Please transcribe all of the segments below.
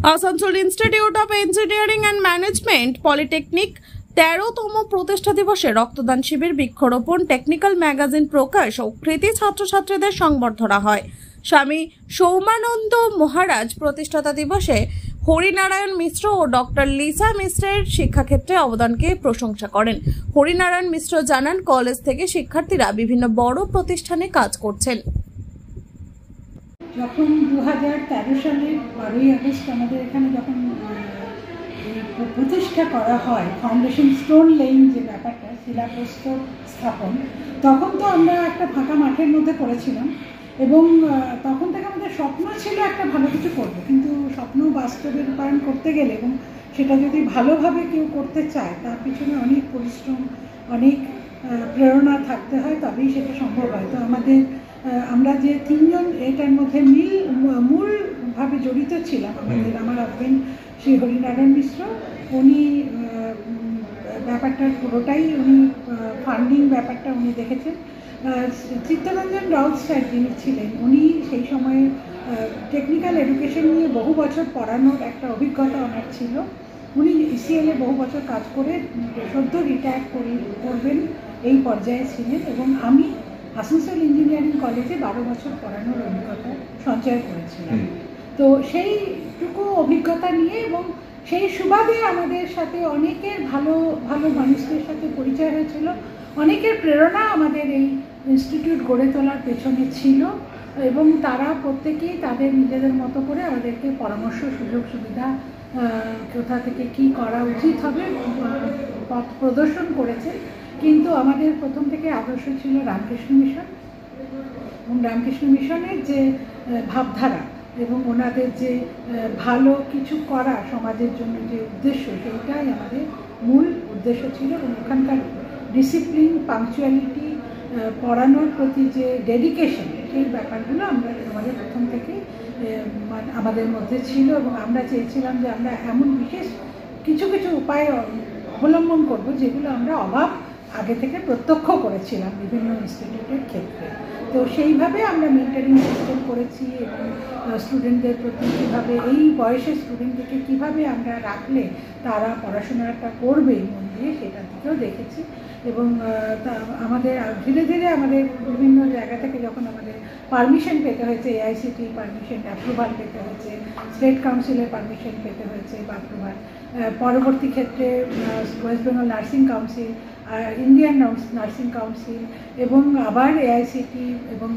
Asansol institute of engineering and management polytechnic ১৩তম প্রতিষ্ঠা দিবসে রক্তদান শিবির, বৃক্ষরোপণ, টেকনিক্যাল ম্যাগাজিন প্রকাশ ও কৃতি ছাত্রছাত্রীদের সংবর্ধনা হয়। স্বামী সৌমানন্দ মহারাজ প্রতিষ্ঠাতা দিবসে হরিনারায়ণ মিশ্র ও ডক্টর লিসা মিশ্রের শিক্ষাক্ষেত্রে অবদানকে প্রশংসা করেন। হরিনারায়ণ মিশ্র জানান, কলেজ থেকে শিক্ষার্থীরা বিভিন্ন বড় প্রতিষ্ঠানে কাজ করছেন। যখন 2013 সালের 12ই আগস্ট আমাদের এখানে যখন প্রতিষ্ঠা করা হয়, ফাউন্ডেশন স্টোন লেইং যে ব্যাপারটা, শিলাপ্রস্তর স্থাপন, তখন তো আমরা একটা ফাঁকা মাঠের মধ্যে করেছিলাম এবং তখন থেকে আমাদের স্বপ্ন ছিল একটা ভালো কিছু করবো, কিন্তু স্বপ্ন বাস্তবে রূপায়ণ করতে গেলে এবং সেটা যদি ভালোভাবে কেউ করতে চায় তার পিছনে অনেক পরিশ্রম, অনেক প্রেরণা থাকতে হয়, তবেই সেটা সম্ভব হয়। তো আমরা যে তিনজন এটার মধ্যে মূলভাবে জড়িত ছিলাম, আমার হাজবেন্ড শ্রী হরিনারায়ণ মিশ্র, উনি ব্যাপারটার পুরোটাই ফান্ডিং ব্যাপারটা উনি দেখেছেন। চিত্তরঞ্জন রাউত স্যার যিনি ছিলেন, উনি সেই সময়ে টেকনিক্যাল এডুকেশন নিয়ে বহু বছর পড়ানোর একটা অভিজ্ঞতা ওনার ছিল। উনি ইসিএলে বহু বছর কাজ করে সদ্য রিটায়ার করবেন এই পর্যায়ে ছিলেন এবং আমি আসানসোল ইঞ্জিনিয়ারিং কলেজে 12 বছর পড়ানোর অভিজ্ঞতা সঞ্চয় করেছিলাম। তো সেইটুকু অভিজ্ঞতা নিয়ে এবং সেই সুবাদে আমাদের সাথে অনেকের ভালো ভালো মানুষদের সাথে পরিচয় হয়েছিল, অনেকের প্রেরণা আমাদের এই ইনস্টিটিউট গড়ে তোলার পেছনে ছিল এবং তারা প্রত্যেকেই তাদের নিজেদের মতো করে আমাদেরকে পরামর্শ, সুযোগ সুবিধা, কোথা থেকে কি করা উচিত হবে পথ প্রদর্শন করেছে। কিন্তু আমাদের প্রথম থেকে আদর্শ ছিল রামকৃষ্ণ মিশন এবং রামকৃষ্ণ মিশনের যে ভাবধারা এবং ওনাদের যে ভালো কিছু করা সমাজের জন্য যে উদ্দেশ্য, সেইটাই আমাদের মূল উদ্দেশ্য ছিল এবং ওখানকার ডিসিপ্লিন, পাংচুয়ালিটি, পড়ানোর প্রতি যে ডেডিকেশন, সেই ব্যাপারগুলো আমাদের প্রথম থেকে আমাদের মধ্যে ছিল এবং আমরা চেয়েছিলাম যে আমরা এমন বিশেষ কিছু কিছু উপায় অবলম্বন করব যেগুলো আমরা অভাব আগে থেকে প্রত্যক্ষ করেছিলাম বিভিন্ন ইনস্টিটিউটের ক্ষেত্রে। তো সেইভাবে আমরা মেন্টরিং সিস্টেম করেছি এবং স্টুডেন্টদের প্রতি কীভাবে, এই বয়সের স্টুডেন্টদেরকে কীভাবে আমরা রাখলে তারা পড়াশোনাটা করবে মন দিয়ে, সেটার দিকেও দেখেছি। এবং আমাদের ধীরে ধীরে আমাদের বিভিন্ন জায়গা থেকে যখন আমাদের পারমিশন পেতে হয়েছে, এআইসিটি পারমিশন অ্যাপ্রুভাল পেতে হয়েছে, স্টেট কাউন্সিলের পারমিশন পেতে হয়েছে বা অ্যাপ্রুভাল, পরবর্তী ক্ষেত্রে West Bengal nursing council, Indian nursing council এবং আবার এআইসিটি এবং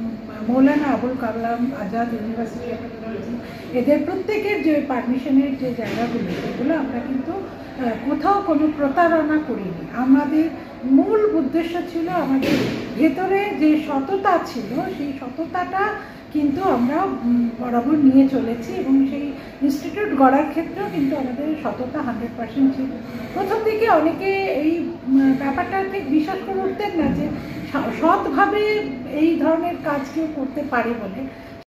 Maulana Abul Kalam Azad university of technology, এদের প্রত্যেকের যে পারমিশনের যে জায়গাগুলো, সেগুলো আমরা কিন্তু কোথাও কোনো প্রতারণা করিনি। আমাদের মূল উদ্দেশ্য ছিল আমাদের ভেতরে যে সততা ছিল, সেই সততাটা কিন্তু আমরা বরাবর নিয়ে চলেছি এবং সেই ইনস্টিটিউট গড়ার ক্ষেত্রেও কিন্তু আমাদের সততা 100% ছিল। প্রথম দিকে অনেকে এই ব্যাপারটা ঠিক বিশ্বাস করে উঠতেন না যে সৎভাবে এই ধরনের কাজ কেউ করতে পারে বলে,